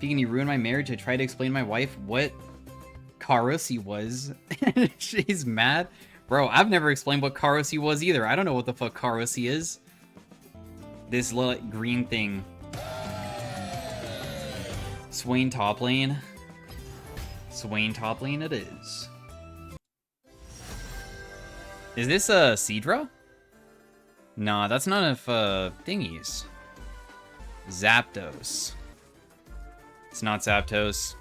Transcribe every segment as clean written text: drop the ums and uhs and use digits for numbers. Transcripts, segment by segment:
Vegan, you ruined my marriage. I tried to explain to my wife what Karosi was. She's mad. Bro, I've never explained what Karosi was either. I don't know what the fuck Karosi is. This little green thing. Swain top lane. Swain top lane it is. Is this a Seadra? Nah, that's none of thingies. Zapdos. It's not Zapdos.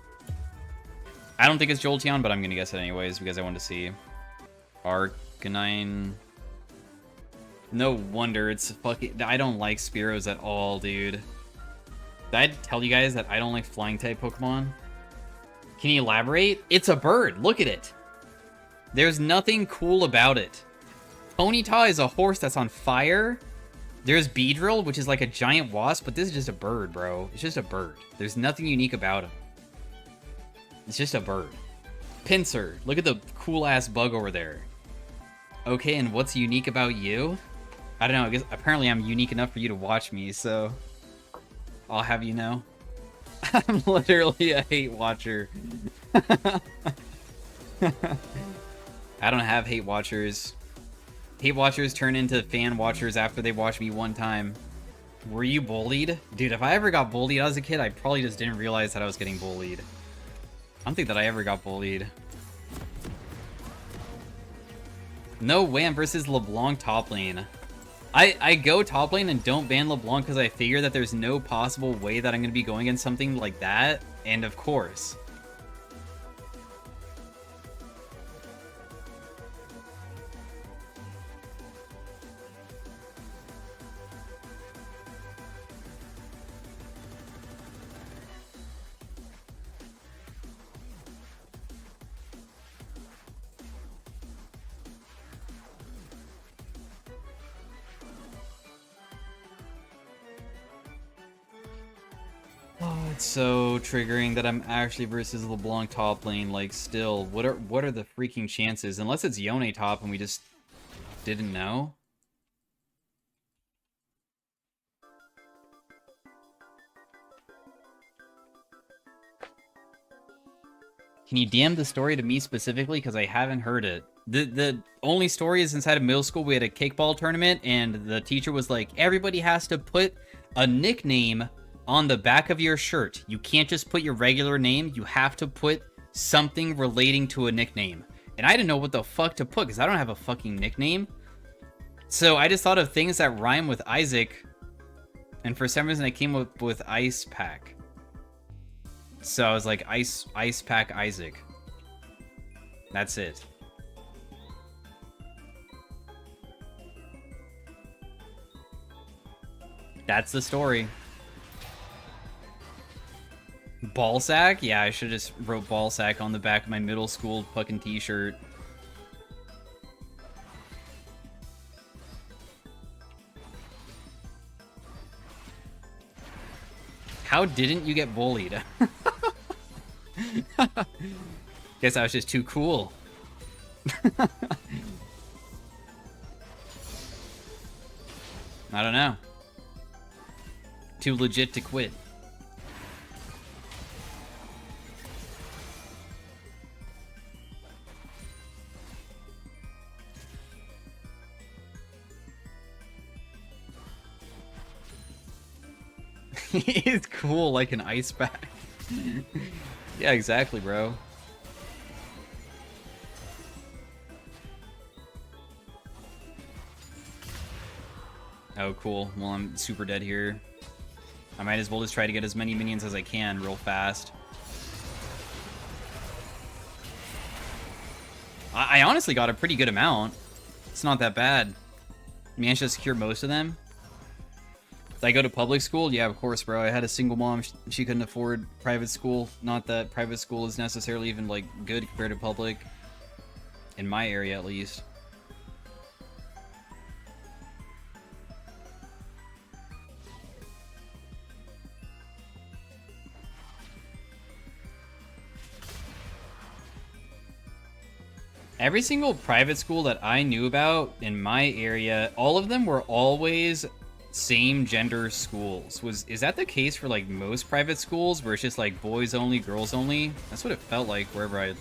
I don't think it's Jolteon, but I'm gonna guess it anyways because I want to see. Arcanine. No wonder it's fucking. I don't like Spearows at all, dude. Did I tell you guys that I don't like flying type Pokemon? Can you elaborate? It's a bird. Look at it. There's nothing cool about it. Ponyta is a horse that's on fire. There's Beedrill, which is like a giant wasp, but this is just a bird, bro. It's just a bird. There's nothing unique about him. It's just a bird. Pinsir. Look at the cool-ass bug over there. Okay, and what's unique about you? I don't know. I guess apparently I'm unique enough for you to watch me, so I'll have you know. I'm literally a hate watcher. I don't have hate watchers. Hate watchers turn into fan watchers after they watch me one time. Were you bullied? Dude, if I ever got bullied as a kid, I probably just didn't realize that I was getting bullied. I don't think that I ever got bullied. No Wham versus LeBlanc top lane. I go top lane and don't ban LeBlanc because I figure that there's no possible way that I'm going to be going against something like that. And of course. Oh, it's so triggering that I'm actually versus LeBlanc top lane. Like, still, what are the freaking chances? Unless it's Yone top and we just didn't know. Can you DM the story to me specifically? Because I haven't heard it. The only story is inside of middle school. We had a kickball tournament, and the teacher was like, everybody has to put a nickname on the back of your shirt. You can't just put your regular name. You have to put something relating to a nickname. And I didn't know what the fuck to put because I don't have a fucking nickname. So I just thought of things that rhyme with Isaac. And for some reason I came up with Ice Pack. So I was like, Ice Pack Isaac. That's it. That's the story. Ballsack? Yeah, I should have just wrote Ballsack on the back of my middle school fucking t-shirt. How didn't you get bullied? Guess I was just too cool. I don't know. Too legit to quit. It's cool like an ice pack. Yeah, exactly, bro. Oh, cool. Well, I'm super dead here. I might as well just try to get as many minions as I can real fast. I honestly got a pretty good amount. It's not that bad. Managed to secure most of them. Did I go to public school? Yeah, of course, bro. I had a single mom. She couldn't afford private school. Not that private school is necessarily even, like, good compared to public. In my area, at least. Every single private school that I knew about in my area, all of them were always same gender schools. Is that the case for like most private schools where it's just like boys only, girls only? That's what it felt like wherever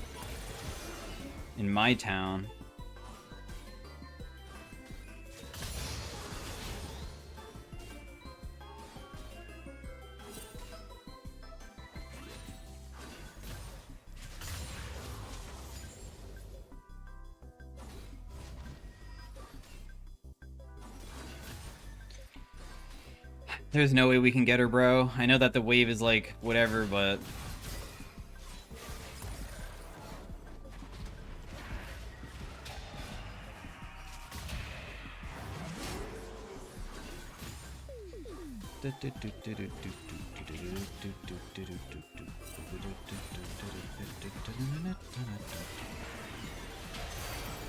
in my town. There's no way we can get her, bro. I know that the wave is like whatever, but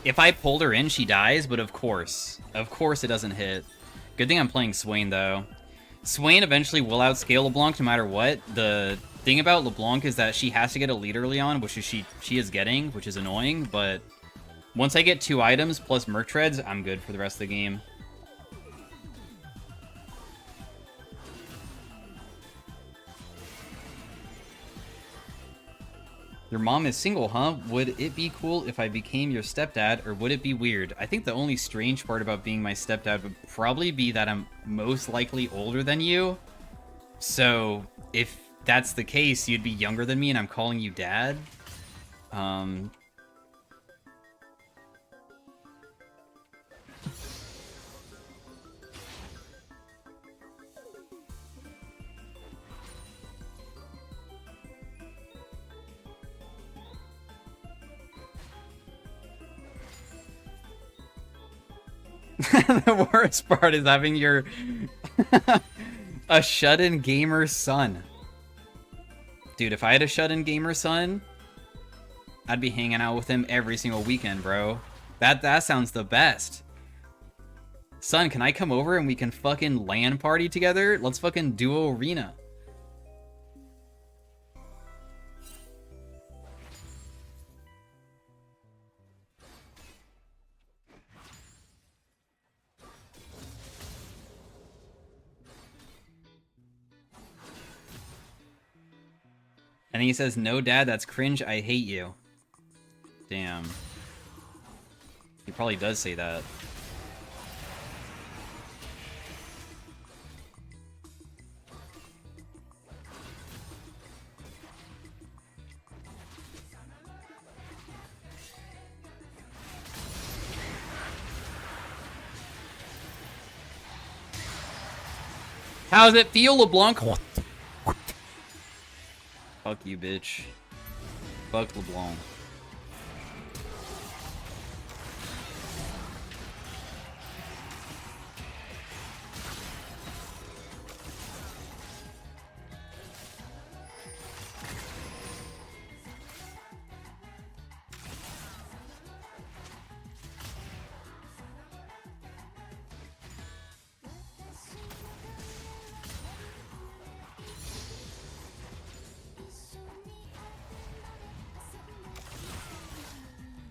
if I pulled her in, she dies, but of course it doesn't hit. Good thing I'm playing Swain, though. Swain eventually will outscale LeBlanc no matter what. The thing about LeBlanc is that she has to get a lead early on, which is she is getting, which is annoying, but once I get 2 items plus Merc Treads, I'm good for the rest of the game. Your mom is single, huh? Would it be cool if I became your stepdad, or would it be weird? I think the only strange part about being my stepdad would probably be that I'm most likely older than you. So, if that's the case, you'd be younger than me and I'm calling you dad. The worst part is having your a shut-in gamer son. Dude, if I had a shut-in gamer son, I'd be hanging out with him every single weekend, bro. That sounds the best. Son, can I come over and we can fucking LAN party together? Let's fucking duo arena. And he says, no, dad, that's cringe. I hate you. Damn. He probably does say that. How does it feel, LeBlanc? Fuck you, bitch. Fuck LeBlanc.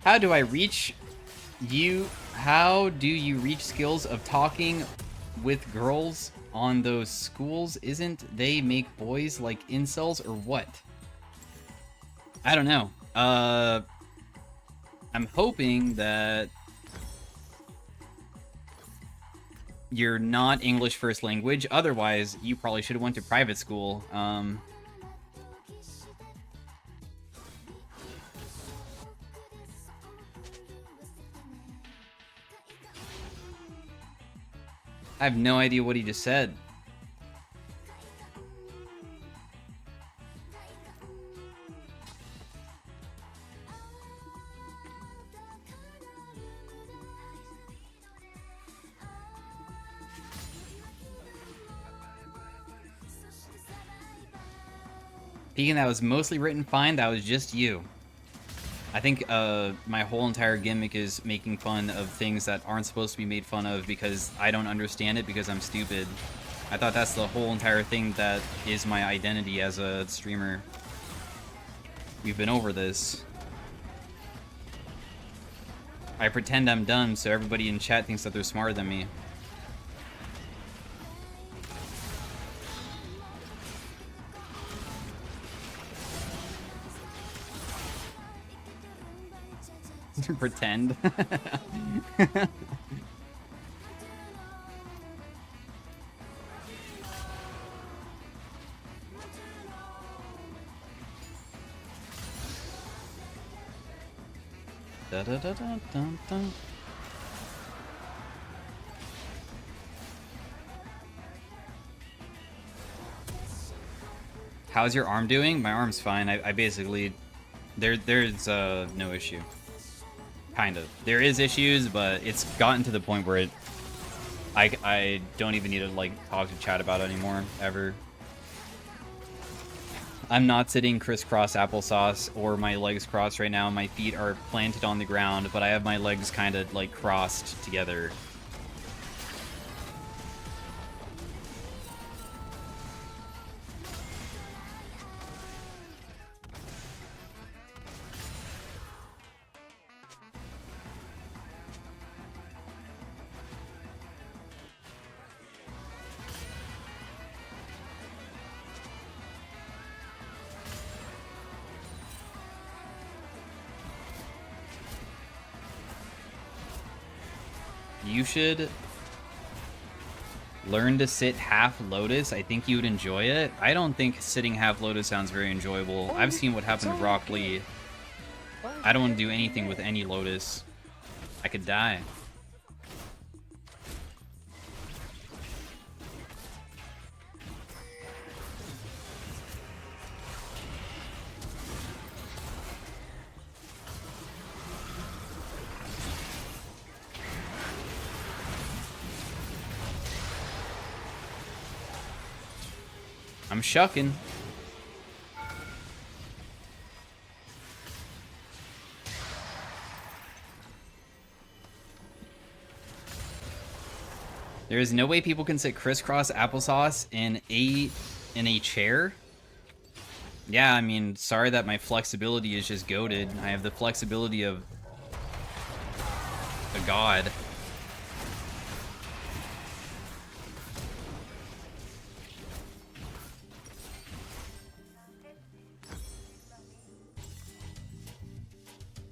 How do I reach you? How do you reach skills of talking with girls on those schools? Isn't they make boys like incels or what? I don't know. I'm hoping that you're not English first language. Otherwise, you probably should have went to private school. I have no idea what he just said. Pekin, that was mostly written fine. That was just you. I think my whole entire gimmick is making fun of things that aren't supposed to be made fun of because I don't understand it because I'm stupid. I thought that's the whole entire thing that is my identity as a streamer. We've been over this. I pretend I'm dumb so everybody in chat thinks that they're smarter than me. Pretend. Da, da, da, da, da, da. How's your arm doing? My arm's fine. I basically there's no issue. Kind of. There is issues, but it's gotten to the point where I don't even need to like talk to chat about it anymore ever. I'm not sitting crisscross applesauce or my legs crossed right now. My feet are planted on the ground, but I have my legs kind of like crossed together. You should learn to sit half lotus. I think you would enjoy it. I don't think sitting half lotus sounds very enjoyable. I've seen what happened to Rock Lee. I don't want to do anything with any lotus. I could die. I'm shucking. There is no way people can sit crisscross applesauce in a chair. Yeah, I mean, sorry that my flexibility is just goated. I have the flexibility of a god.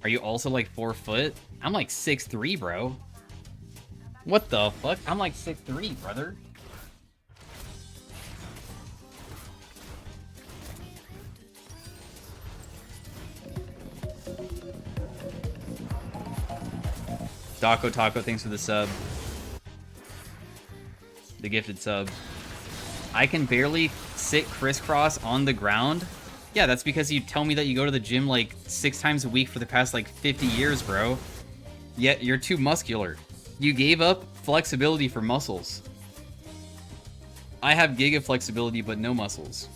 Are you also like 4 foot? I'm like 6'3", bro. What the fuck? I'm like 6'3", brother. Daco Taco, thanks for the sub. The gifted sub. I can barely sit crisscross on the ground. Yeah, that's because you tell me that you go to the gym like 6 times a week for the past like 50 years, bro. Yet you're too muscular. You gave up flexibility for muscles. I have giga flexibility, but no muscles.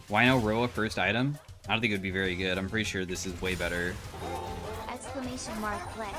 Why no Roa first item? I don't think it would be very good. I'm pretty sure this is way better. Exclamation mark play.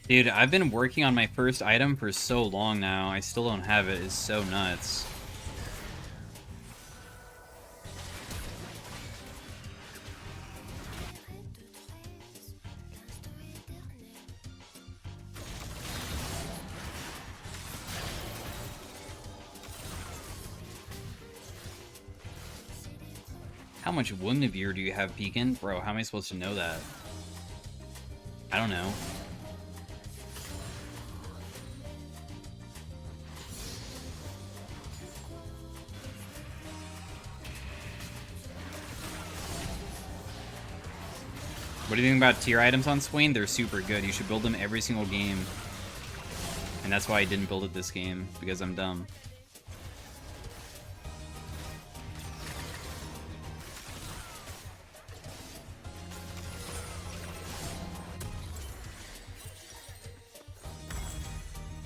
Dude, I've been working on my first item for so long now. I still don't have it. It's so nuts. How much Wimnavir do you have, Pekin? Bro, how am I supposed to know that? I don't know. What do you think about tier items on Swain? They're super good. You should build them every single game. And that's why I didn't build it this game, because I'm dumb.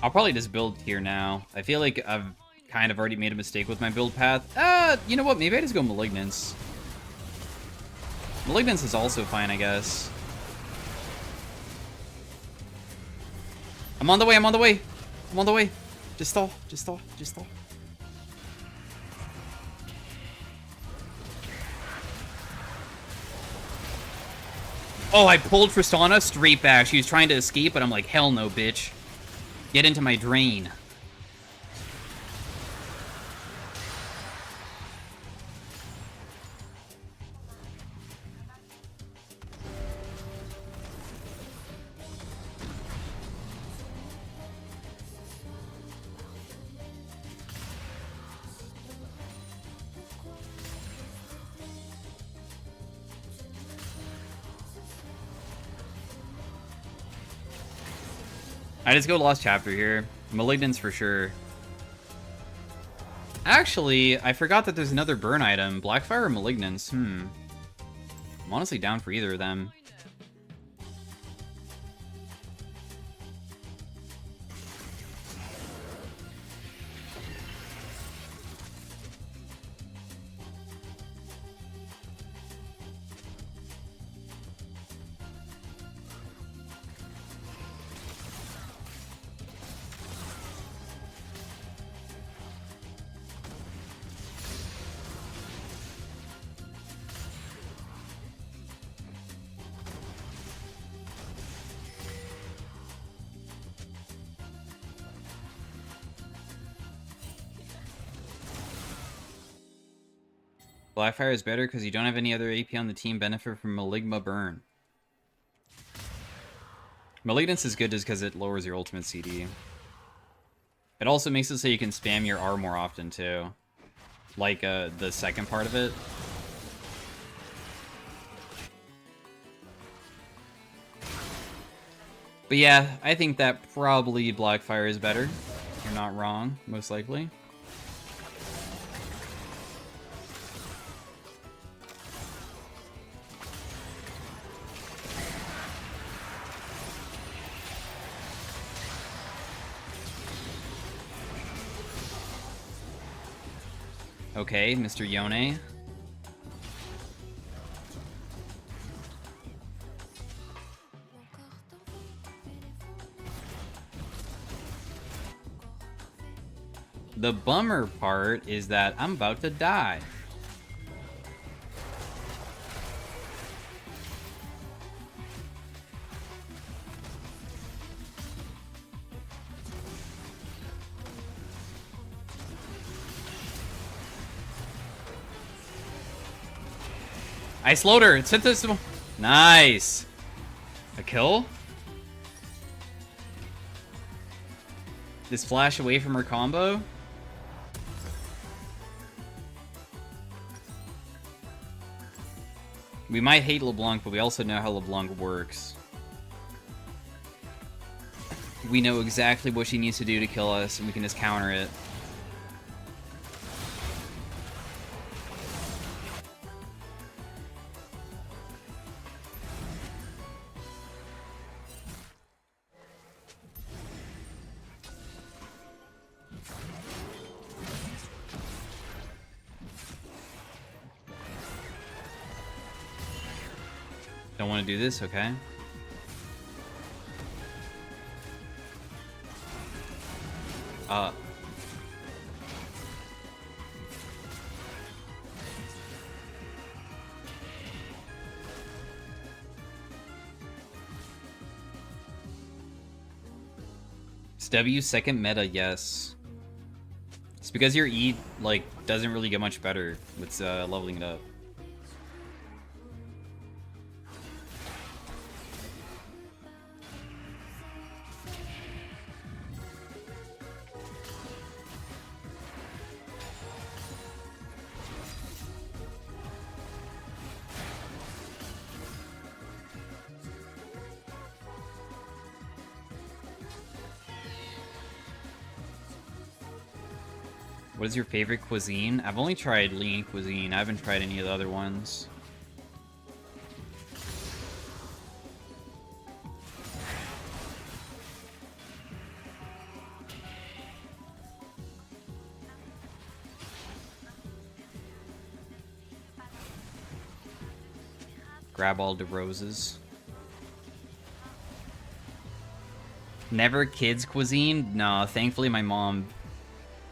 I'll probably just build here now. I feel like I've kind of already made a mistake with my build path. You know what? Maybe I just go Malignance. Malignance is also fine, I guess. I'm on the way, I'm on the way. I'm on the way. Just stall, just stall, just stall. Oh, I pulled Tristana straight back. She was trying to escape, but I'm like, hell no, bitch. Get into my drain. I just go Lost Chapter here. Malignance for sure. Actually, I forgot that there's another burn item. Blackfire or Malignance? I'm honestly down for either of them. Blackfire is better because you don't have any other AP on the team benefit from Maligma Burn. Malignance is good just because it lowers your ultimate CD. It also makes it so you can spam your R more often too. Like the second part of it. But yeah, I think that probably Blackfire is better. You're not wrong, most likely. Okay, Mr. Yone. The bummer part is that I'm about to die. I slowed her. It's hit this. Nice. A kill? Just flash away from her combo? We might hate LeBlanc, but we also know how LeBlanc works. We know exactly what she needs to do to kill us, and we can just counter it. Don't want to do this, okay? It's W second meta, yes. It's because your E, like, doesn't really get much better with leveling it up. What is your favorite cuisine? I've only tried lean cuisine. I haven't tried any of the other ones. Grab all the roses. Never kids cuisine? No, thankfully my mom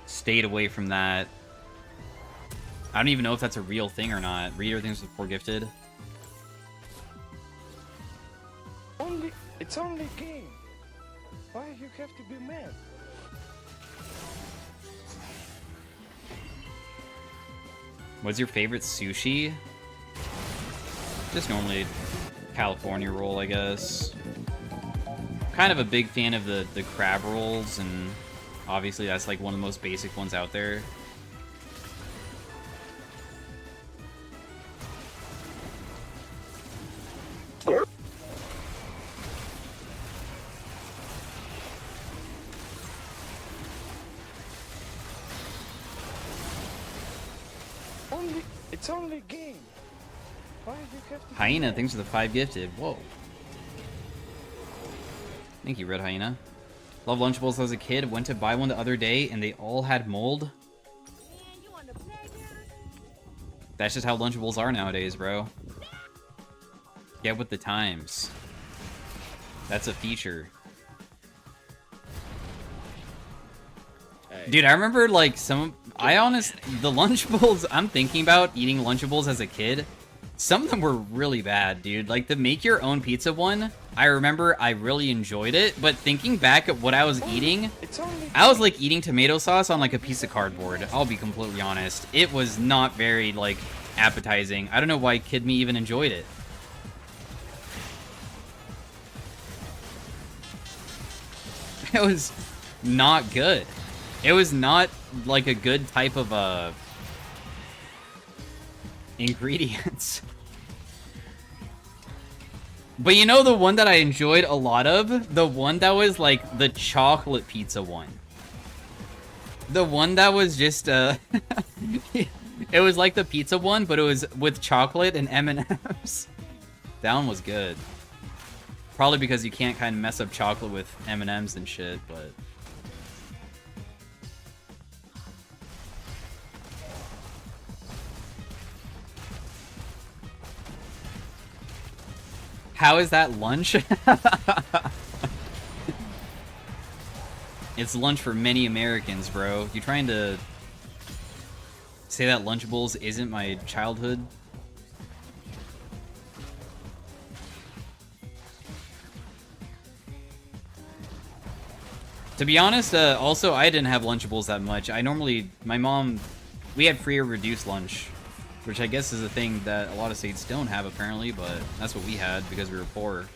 stayed away from that. I don't even know if that's a real thing or not. Reader things before gifted. It's only a game. Why you have to be mad? What's your favorite sushi? Just normally California roll, I guess. Kind of a big fan of the crab rolls, and obviously that's like one of the most basic ones out there. It's only a game. Why you have to Hyena, thanks for the 5 gifted. Whoa. Thank you, Red Hyena. Love Lunchables as a kid. Went to buy one the other day, and they all had mold. That's just how Lunchables are nowadays, bro. Get with the times. That's a feature. Hey. Dude, I remember, like, the Lunchables, I'm thinking about eating Lunchables as a kid. Some of them were really bad, dude. Like, the make your own pizza one, I remember I really enjoyed it, but thinking back at what I was eating, I was, like, eating tomato sauce on, like, a piece of cardboard. I'll be completely honest. It was not very, like, appetizing. I don't know why Kid Me even enjoyed it. It was not good. It was not, like, a good type of, ingredients. But you know the one that I enjoyed a lot of? The one that was, like, the chocolate pizza one. The one that was just, it was like the pizza one, but it was with chocolate and M&M's. That one was good. Probably because you can't kind of mess up chocolate with M&M's and shit, but... How is that lunch? It's lunch for many Americans, bro. You trying to say that Lunchables isn't my childhood? To be honest, also, I didn't have Lunchables that much. My mom, we had free or reduced lunch, which I guess is a thing that a lot of states don't have, apparently, but that's what we had because we were poor.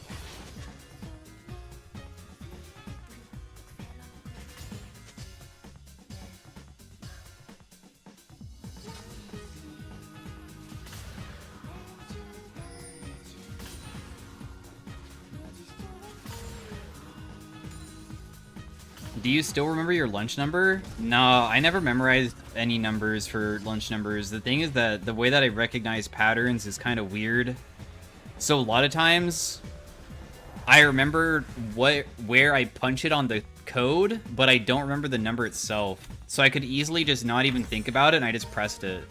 Do you still remember your lunch number? No, I never memorized any numbers for lunch numbers. The thing is that the way that I recognize patterns is kind of weird. So a lot of times, I remember where I punch it on the code, but I don't remember the number itself. So I could easily just not even think about it, and I just pressed it.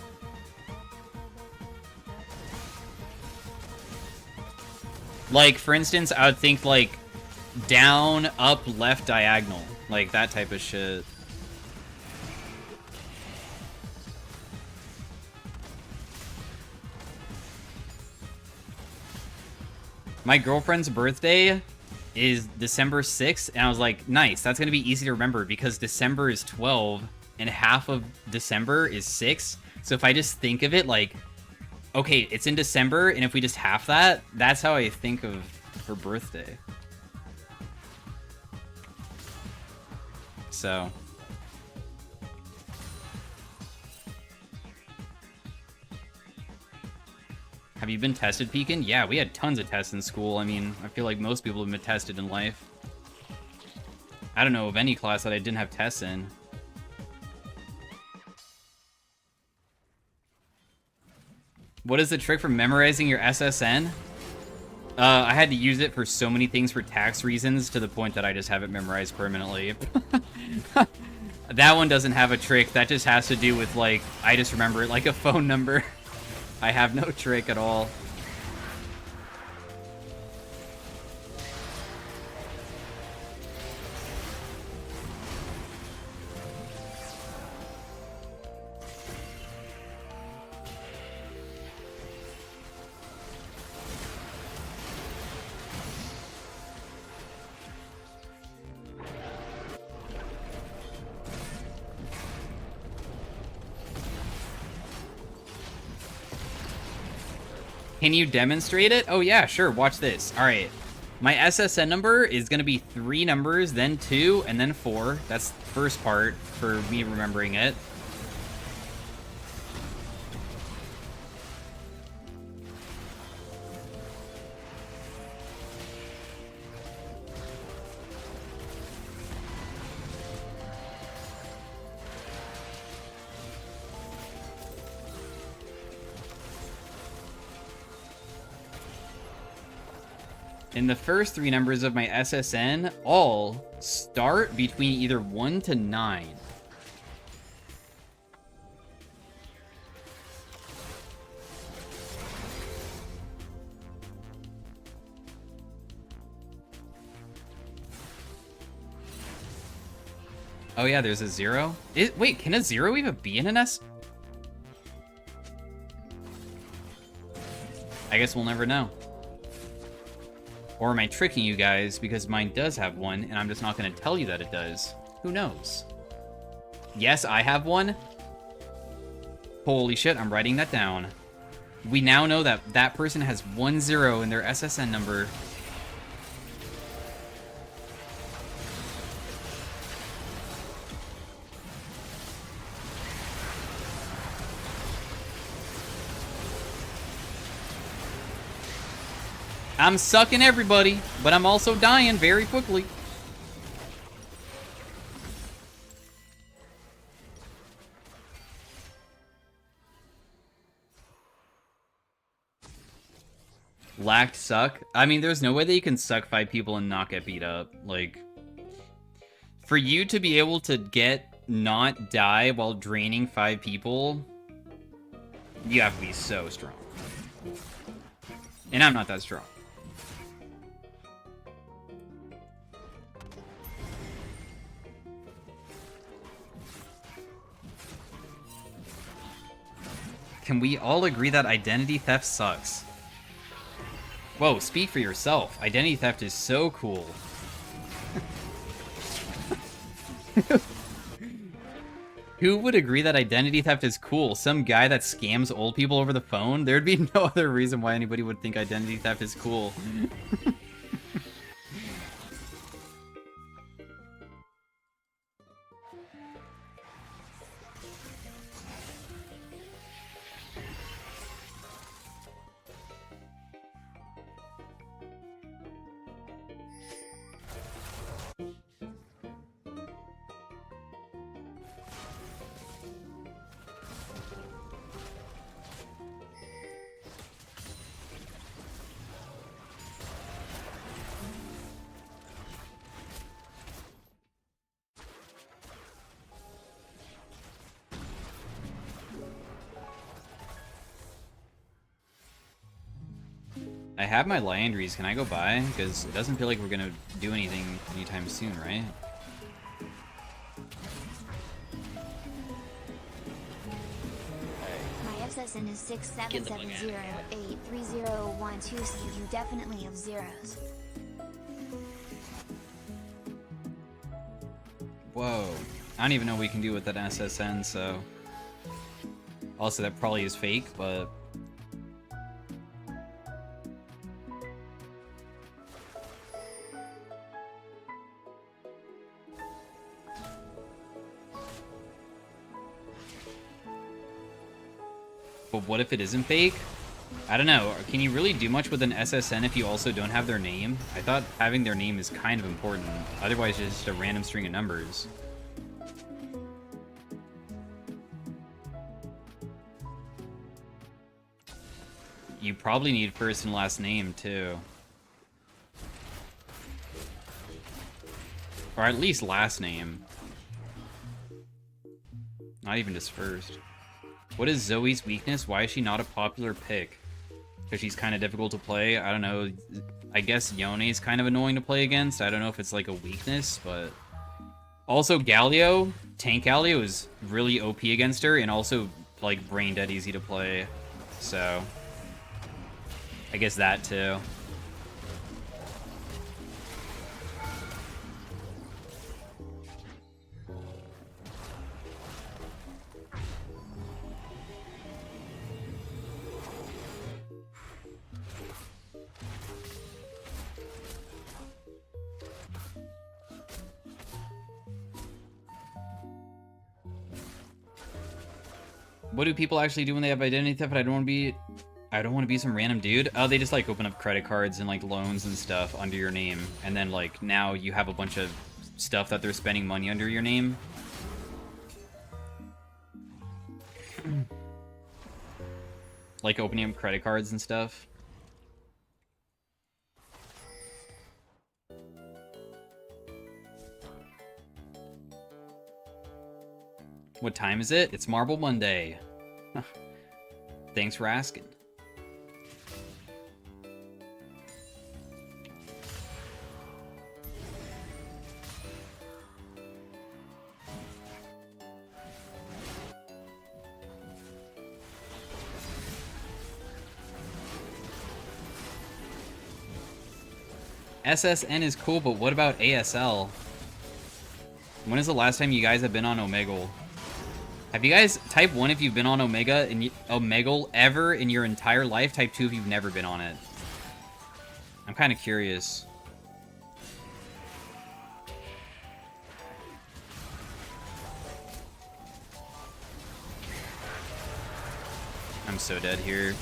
Like, for instance, I would think, like, down, up, left, diagonal. Like, that type of shit. My girlfriend's birthday is December 6th, and I was like, nice, that's going to be easy to remember because December is 12, and half of December is 6. So if I just think of it like, okay, it's in December, and if we just half that, that's how I think of her birthday. So... Have you been tested, Pekin? Yeah, we had tons of tests in school. I mean, I feel like most people have been tested in life. I don't know of any class that I didn't have tests in. What is the trick for memorizing your SSN? I had to use it for so many things for tax reasons to the point that I just have it memorized permanently. That one doesn't have a trick. That just has to do with, like, I just remember it like a phone number. I have no trick at all. Can you demonstrate it? Oh yeah, sure, watch this. All right. My SSN number is gonna be 3 numbers, then 2, and then 4. That's the first part for me remembering it. And the first 3 numbers of my SSN all start between either 1 to 9. Oh yeah, there's a 0. Wait, can a 0 even be in an S? I guess we'll never know. Or am I tricking you guys because mine does have one and I'm just not going to tell you that it does? Who knows? Yes, I have one. Holy shit, I'm writing that down. We now know that that person has 1 0 in their SSN number. I'm sucking everybody, but I'm also dying very quickly. Lacked suck? I mean, there's no way that you can suck 5 people and not get beat up. Like, for you to be able to not die while draining 5 people, you have to be so strong. And I'm not that strong. Can we all agree that identity theft sucks? Whoa, speak for yourself. Identity theft is so cool. Who would agree that identity theft is cool? Some guy that scams old people over the phone? There'd be no other reason why anybody would think identity theft is cool. I have my Liandries. Can I go buy? Because it doesn't feel like we're gonna do anything anytime soon, right? My SSN is 67708301, so you definitely have zeros. Whoa. I don't even know what we can do with that SSN, so... Also, that probably is fake, but... But what if it isn't fake? I don't know. Can you really do much with an SSN if you also don't have their name? I thought having their name is kind of important. Otherwise, it's just a random string of numbers. You probably need first and last name, too. Or at least last name. Not even just first. What is Zoe's weakness? Why is she not a popular pick? Because she's kind of difficult to play? I don't know. I guess Yone's kind of annoying to play against. I don't know if it's like a weakness, but... Also, Galio, Tank Galio is really OP against her, and also, like, brain dead easy to play. So... I guess that, too. What do people actually do when they have identity theft? I don't want to be some random dude. Oh, they just like open up credit cards and like loans and stuff under your name, and then like now you have a bunch of stuff that they're spending money under your name. Like opening up credit cards and stuff. What time is it? It's Marble Monday. Thanks for asking. SSN is cool, but what about ASL? When is the last time you guys have been on Omegle? Have you guys, type 1 if you've been on Omegle ever in your entire life, type 2 if you've never been on it. I'm kind of curious. I'm so dead here.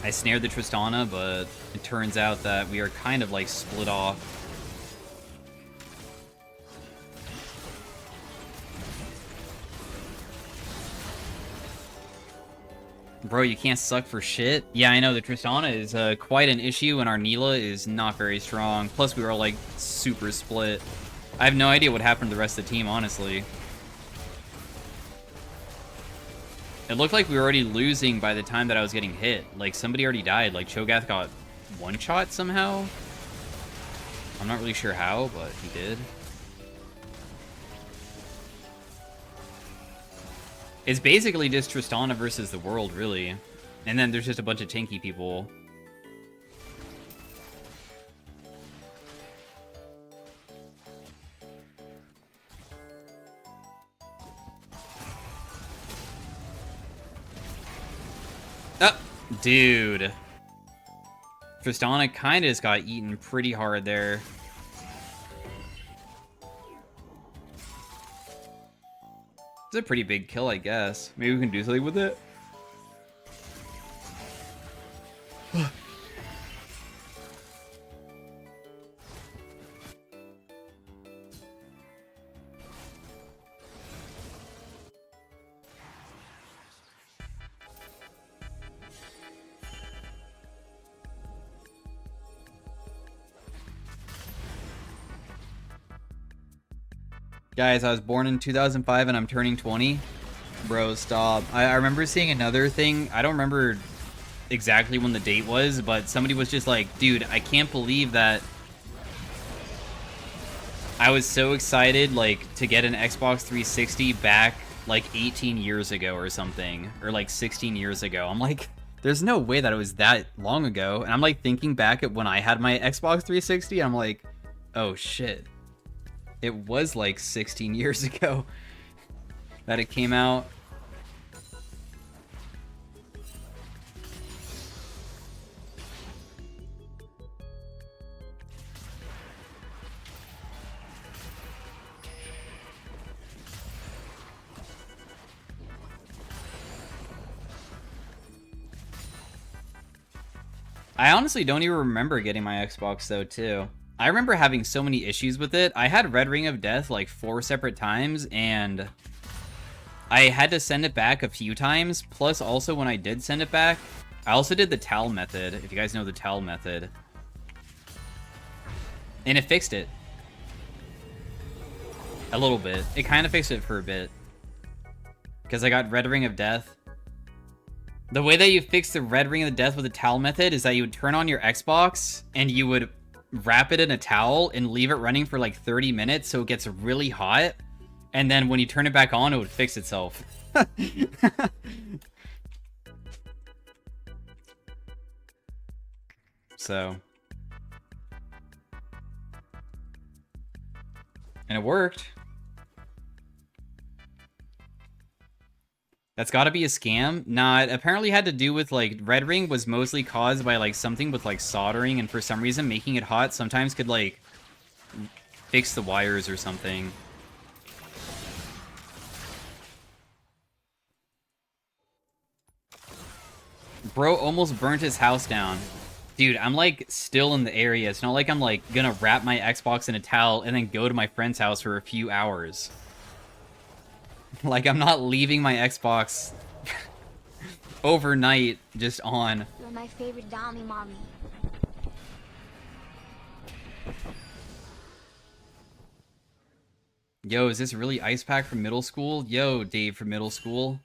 I snared the Tristana, but it turns out that we are kind of like split off. Bro, you can't suck for shit? Yeah, I know, the Tristana is quite an issue, and our Neela is not very strong. Plus, we were, like, super split. I have no idea what happened to the rest of the team, honestly. It looked like we were already losing by the time that I was getting hit. Like, somebody already died. Like, Cho'Gath got one-shot somehow? I'm not really sure how, but he did. It's basically just Tristana versus the world, really. And then there's just a bunch of tanky people. Oh, dude. Tristana kind of just got eaten pretty hard there. It's a pretty big kill, I guess. Maybe we can do something with it. Guys, I was born in 2005 and I'm turning 20. Bro, stop. I remember seeing another thing. I don't remember exactly when the date was, but somebody was just like, dude, I can't believe that I was so excited, like, to get an Xbox 360 back, like, 18 years ago or something. Or, like, 16 years ago. I'm like, there's no way that it was that long ago. And I'm, like, thinking back at when I had my Xbox 360, I'm like, oh, shit. It was like 16 years ago that it came out. I honestly don't even remember getting my Xbox though, too. I remember having so many issues with it. I had Red Ring of Death like 4 separate times, and I had to send it back a few times. Plus, also, when I did send it back, I also did the towel method, if you guys know the towel method. And it fixed it. A little bit. It kind of fixed it for a bit. Because I got Red Ring of Death. The way that you fix the Red Ring of Death with the towel method is that you would turn on your Xbox, and you would wrap it in a towel and leave it running for like 30 minutes so it gets really hot, and then when you turn it back on, it would fix itself. So, and it worked. That's gotta be a scam. Nah, it apparently had to do with, like, Red Ring was mostly caused by, like, something with, like, soldering, and for some reason making it hot sometimes could, like, fix the wires or something. Bro almost burnt his house down. Dude, I'm like still in the area. It's not like I'm like gonna wrap my Xbox in a towel and then go to my friend's house for a few hours. Like, I'm not leaving my Xbox overnight just on. You're my favorite Dami mommy. Yo, is this really Ice Pack from middle school? Yo, Dave from middle school.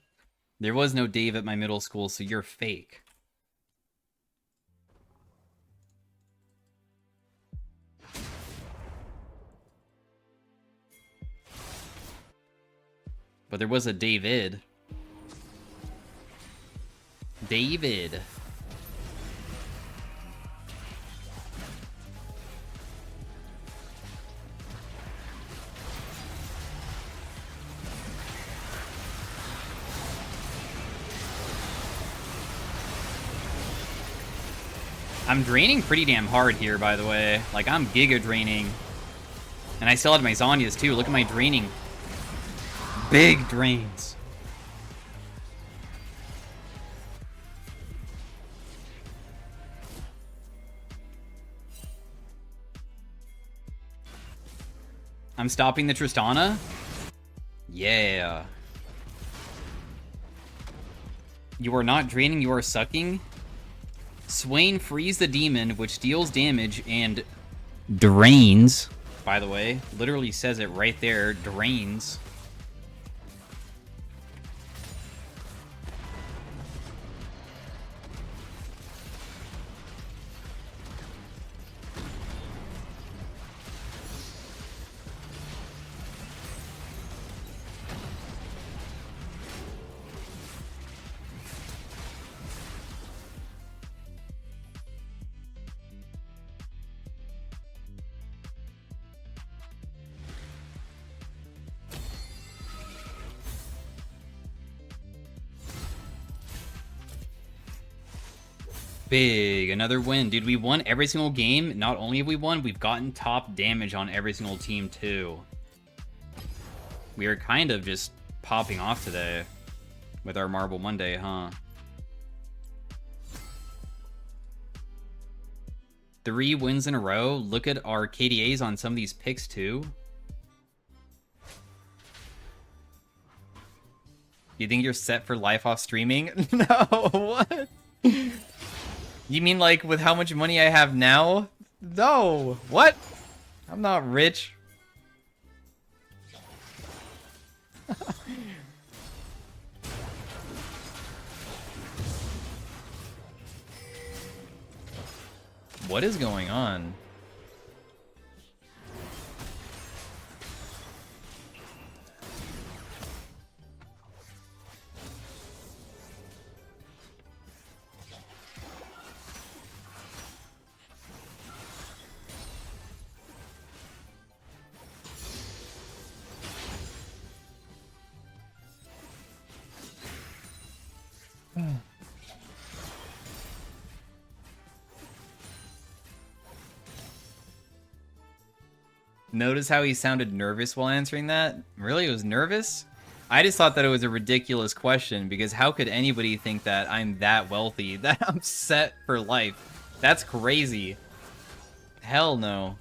There was no Dave at my middle school, so you're fake. But there was a David. David. I'm draining pretty damn hard here, by the way. Like, I'm giga draining. And I still had my Zanyas, too. Look at my draining. Big drains. I'm stopping the Tristana? Yeah. You are not draining, you are sucking. Swain frees the demon, which deals damage and drains. By the way, literally says it right there, drains. Big, another win. Dude, we won every single game. Not only have we won, we've gotten top damage on every single team too. We are kind of just popping off today with our Marble Monday, huh? 3 wins in a row. Look at our KDAs on some of these picks too. You think you're set for life off streaming? No, what? You mean like with how much money I have now? No, what? I'm not rich. What is going on? Notice how he sounded nervous while answering that? Really? It was nervous? I just thought that it was a ridiculous question because how could anybody think that I'm that wealthy, that I'm set for life? That's crazy. Hell no.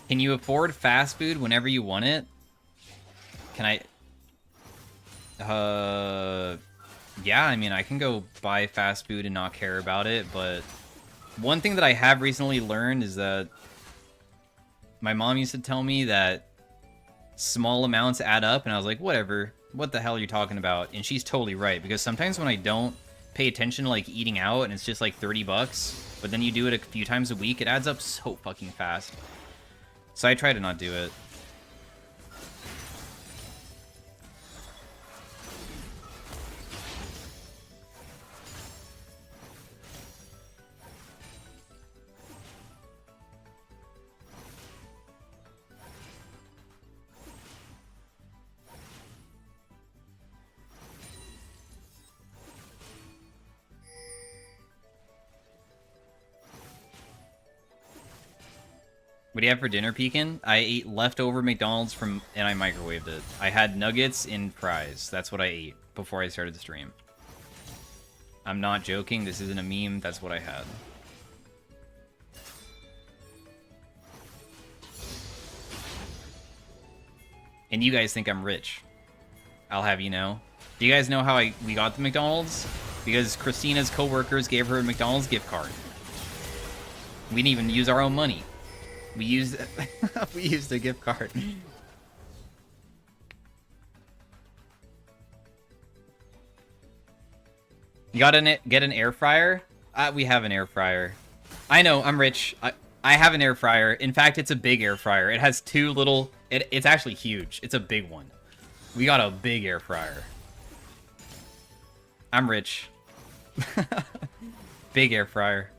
Can you afford fast food whenever you want it? Can I... Yeah, I mean, I can go buy fast food and not care about it, but... One thing that I have recently learned is that... My mom used to tell me that small amounts add up, and I was like, whatever. What the hell are you talking about? And she's totally right, because sometimes when I don't pay attention to, like, eating out, and it's just, like, 30 bucks, but then you do it a few times a week, it adds up so fucking fast. So I try to not do it. What do you have for dinner, Pekin? I ate leftover McDonald's from, and I microwaved it. I had nuggets and fries. That's what I ate before I started the stream. I'm not joking. This isn't a meme. That's what I had. And you guys think I'm rich. I'll have you know. Do you guys know how we got the McDonald's? Because Christina's coworkers gave her a McDonald's gift card. We didn't even use our own money. We used we used a gift card. You gotta get an air fryer? We have an air fryer. I know, I'm rich. I have an air fryer. In fact, it's a big air fryer. It has two little... It's actually huge. It's a big one. We got a big air fryer. I'm rich. Big air fryer.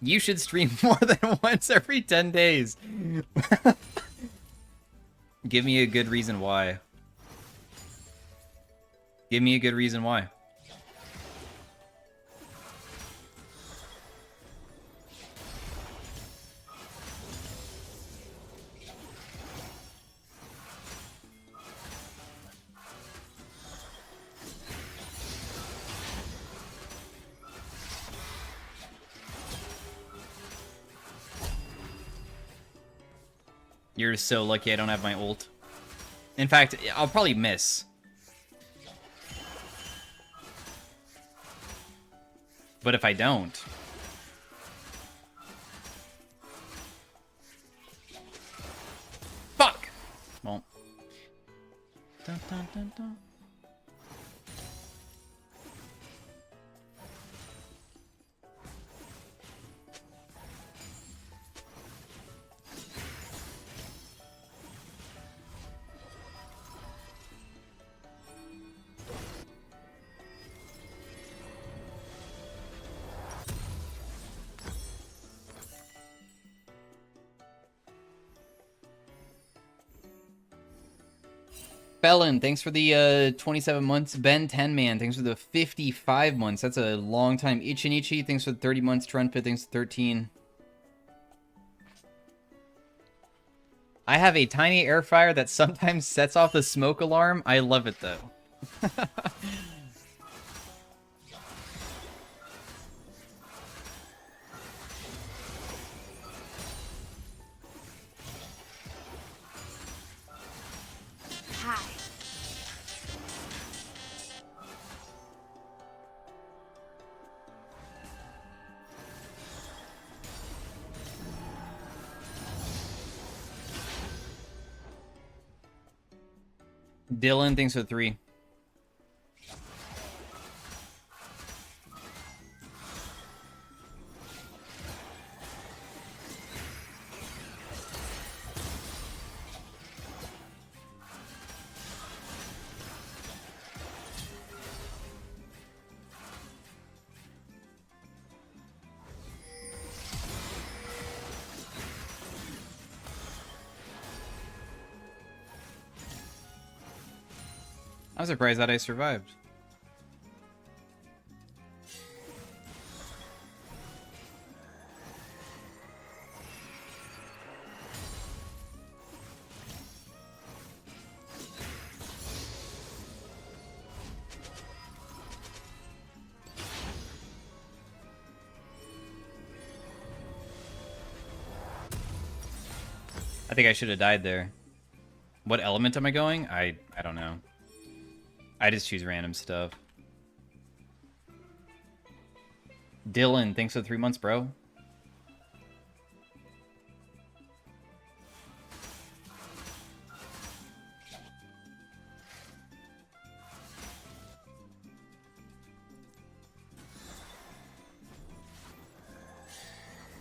You should stream more than once every 10 days. Give me a good reason why. Give me a good reason why. You're so lucky I don't have my ult. In fact, I'll probably miss. But if I don't... Fuck! Well... Dun, dun, dun, dun. Felon, thanks for the 27 months. Ben 10 man, thanks for the 55 months. That's a long time. Ichinichi, thanks for the 30 months. Trunpit, thanks for 13. I have a tiny air fryer that sometimes sets off the smoke alarm. I love it though. Dylan, thanks for 3. I'm surprised that I survived. I think I should have died there. What element am I going? I don't know. I just choose random stuff. Dylan, thanks for the 3 months, bro.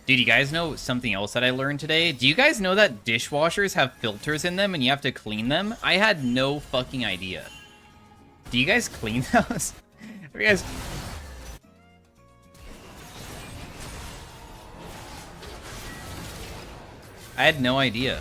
Dude, you guys know something else that I learned today? Do you guys know that dishwashers have filters in them and you have to clean them? I had no fucking idea. Do you guys clean those? Are you guys... I had no idea.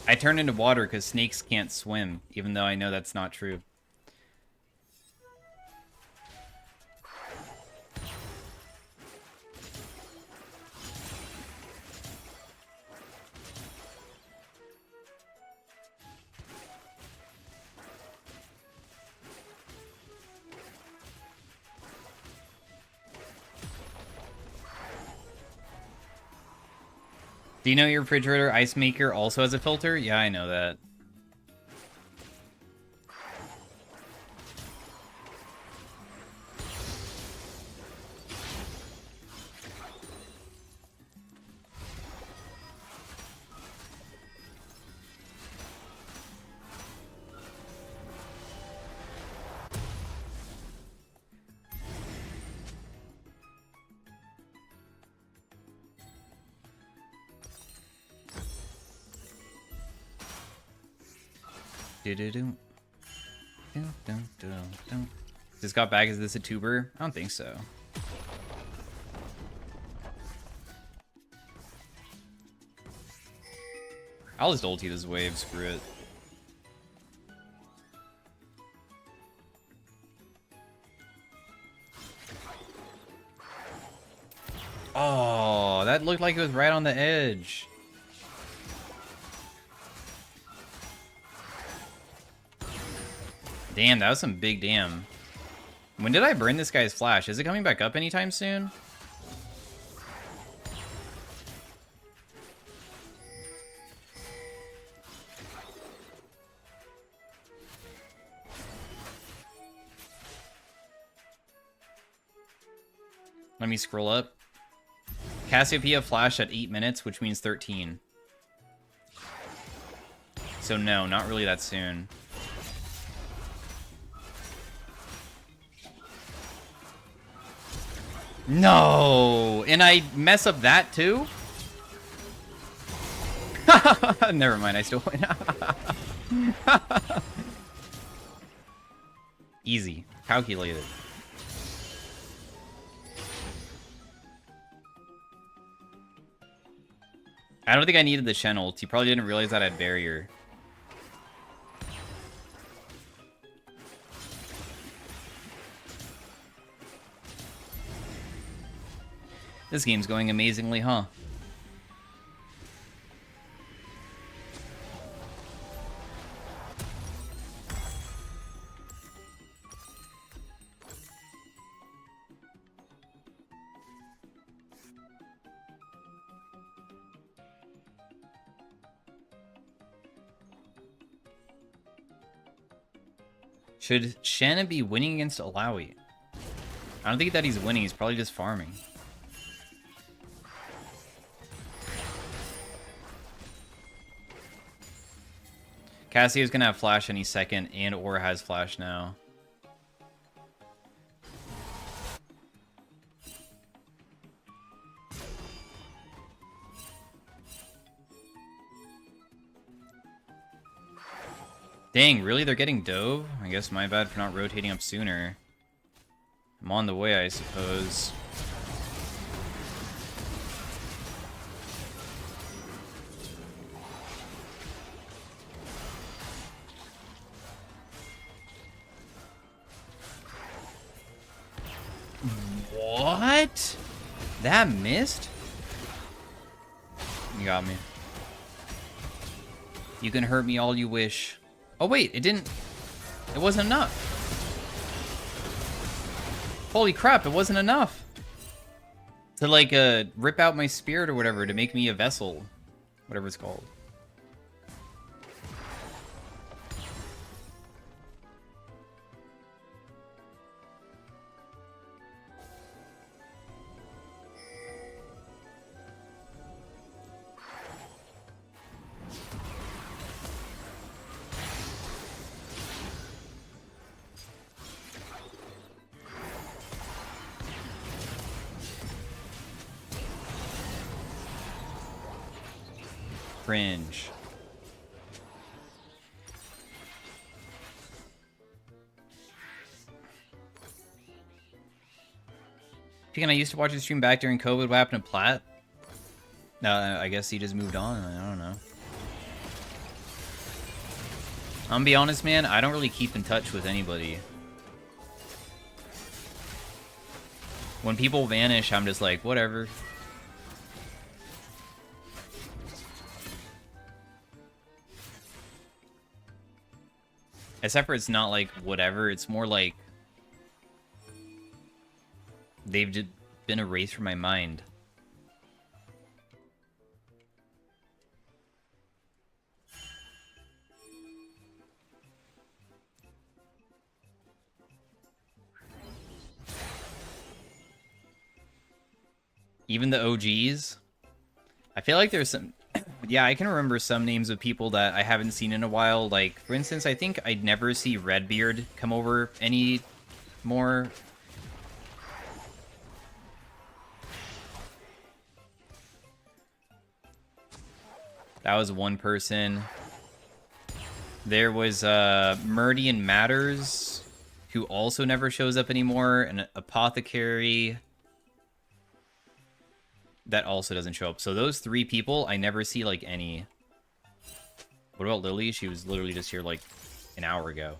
I turned into water because snakes can't swim, even though I know that's not true. Do you know your refrigerator ice maker also has a filter? Yeah, I know that. Just got back. Is this a tuber? I don't think so. I'll just ulti this wave. Screw it. Oh, that looked like it was right on the edge. Damn, that was some big damn. When did I burn this guy's flash? Is it coming back up anytime soon? Let me scroll up. Cassiopeia flashed at 8 minutes, which means 13. So no, not really that soon. No! And I mess up that too? Never mind, I still win. Easy. Calculated. I don't think I needed the Shen ult. He probably didn't realize that I had barrier. This game's going amazingly, huh? Should Shannon be winning against Alawi? I don't think that he's winning. He's probably just farming. Cassio's gonna have flash any second, and or has flash now. Dang, really? They're getting dove? I guess my bad for not rotating up sooner. I'm on the way, I suppose. What? That missed? You got me. You can hurt me all you wish. Oh wait, it didn't... It wasn't enough. Holy crap, it wasn't enough. To like, rip out my spirit or whatever to make me a vessel. Whatever it's called. Cringe. Pekin, I used to watch his stream back during COVID. What happened to Platt? No, I guess he just moved on. I don't know. I'm gonna be honest, man. I don't really keep in touch with anybody. When people vanish, I'm just like, whatever. Except for it's not like whatever. It's more like they've just been erased from my mind. Even the OGs. I feel like there's some... Yeah, I can remember some names of people that I haven't seen in a while. Like, for instance, I think I'd never see Redbeard come over any more. That was one person. There was Meridian Matters, who also never shows up anymore. An Apothecary that also doesn't show up. So those three people, I never see, like, any. What about Lily? She was literally just here, like, an hour ago.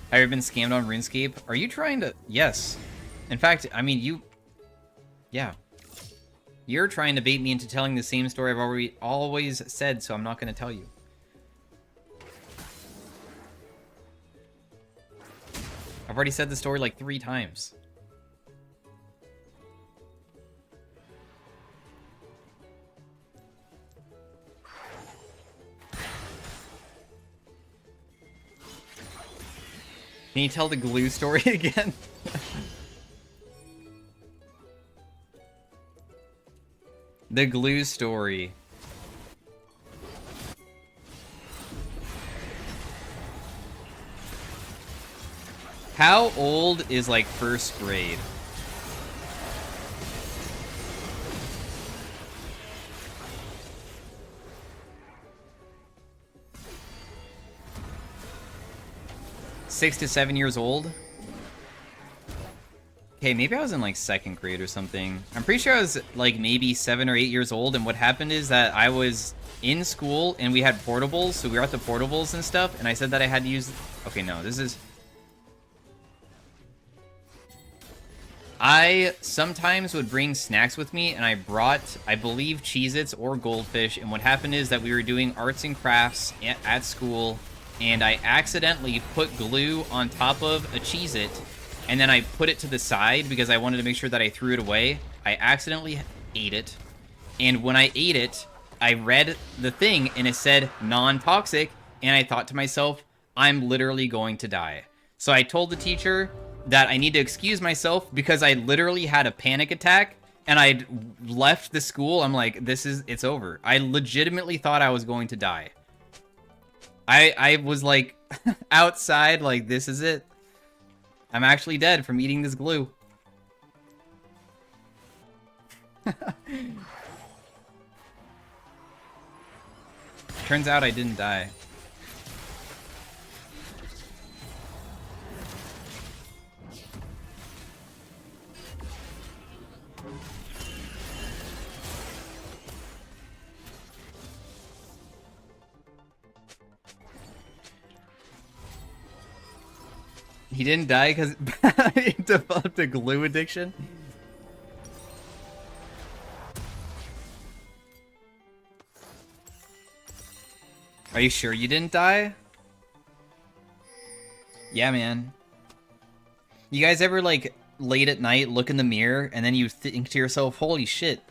Have you been scammed on RuneScape? Are you trying to... Yes. In fact, I mean, you... Yeah. You're trying to bait me into telling the same story I've always said, so I'm not going to tell you. I've already said the story like 3 times. Can you tell the glue story again? The glue story. How old is, like, first grade? Six to 7 years old? Okay, maybe I was in, like, 2nd grade or something. I'm pretty sure I was, like, maybe 7 or 8 years old, and what happened is that I was in school, and we had portables, so we were at the portables and stuff, and I said that I had to use... Okay, no, this is... I sometimes would bring snacks with me, and I brought, I believe, Cheez-Its or Goldfish, and what happened is that we were doing arts and crafts at school, and I accidentally put glue on top of a Cheez-It, and then I put it to the side because I wanted to make sure that I threw it away. I accidentally ate it, and when I ate it, I read the thing, and it said non-toxic, and I thought to myself, I'm literally going to die. So I told the teacher that I need to excuse myself because I literally had a panic attack, and I'd left the school. I'm like, it's over. I legitimately thought I was going to die. I was like, outside, like, this is it. I'm actually dead from eating this glue. Turns out I didn't die. He didn't die because he developed a glue addiction? Are you sure you didn't die? Yeah, man. You guys ever, like, late at night, look in the mirror, and then you think to yourself, holy shit,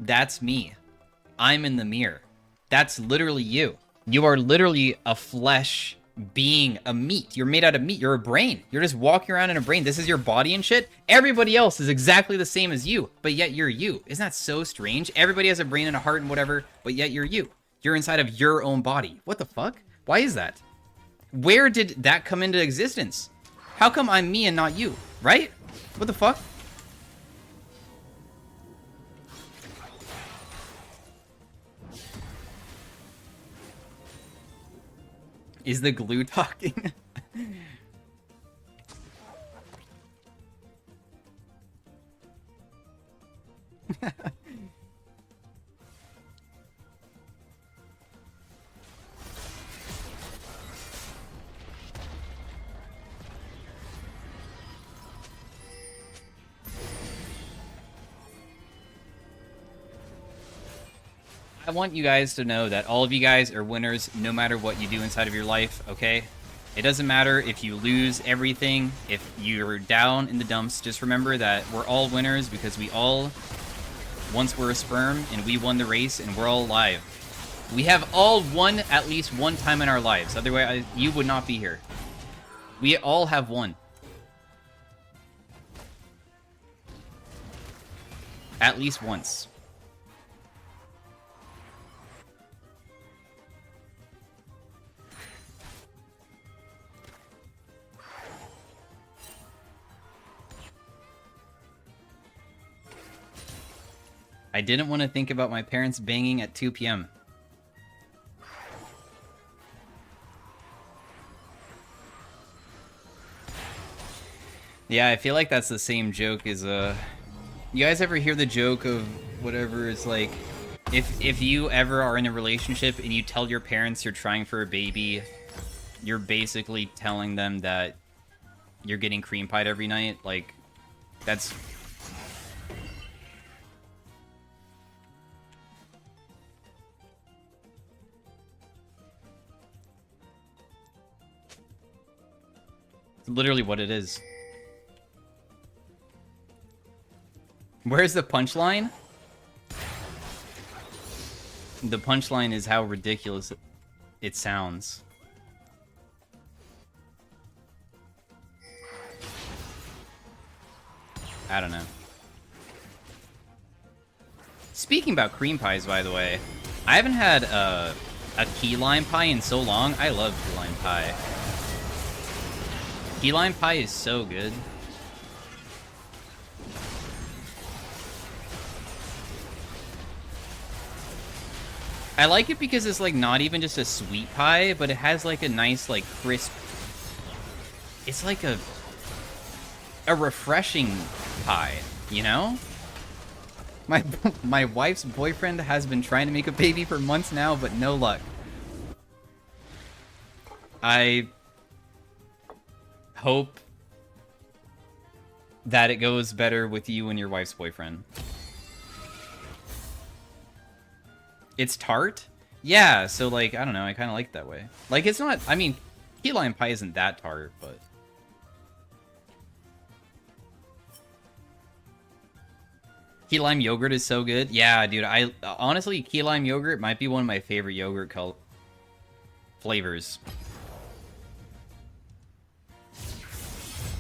that's me. I'm in the mirror. That's literally you. You are literally a flesh being, a meat. You're made out of meat. You're a brain. You're just walking around in a brain. This is your body and shit. Everybody else is exactly the same as you, but yet you're you. Isn't that so strange? Everybody has a brain and a heart and whatever, but yet you're you. You're inside of your own body. What the fuck? Why is that? Where did that come into existence? How come I'm me and not you? Right? What the fuck? Is the glue talking? I want you guys to know that all of you guys are winners no matter what you do inside of your life, okay? It doesn't matter if you lose everything, if you're down in the dumps, just remember that we're all winners because we all once were a sperm and we won the race and we're all alive. We have all won at least one time in our lives, otherwise you would not be here. We all have won. At least once. I didn't want to think about my parents banging at 2 p.m. Yeah, I feel like that's the same joke as, you guys ever hear the joke of whatever is like, if you ever are in a relationship and you tell your parents you're trying for a baby, you're basically telling them that you're getting cream pied every night? Like, that's... literally what it is. Where's the punchline? The punchline is how ridiculous it sounds. I don't know. Speaking about cream pies, by the way, I haven't had a key lime pie in so long. I love key lime pie. Key lime pie is so good. I like it because it's like not even just a sweet pie, but it has like a nice like crisp. It's like a refreshing pie, you know? My wife's boyfriend has been trying to make a baby for months now, but no luck. I hope that it goes better with you and your wife's boyfriend. It's tart? Yeah, so like, I don't know, I kind of like it that way. Like, it's not, I mean, key lime pie isn't that tart, but... Key lime yogurt is so good. Yeah, dude, honestly, key lime yogurt might be one of my favorite yogurt flavors.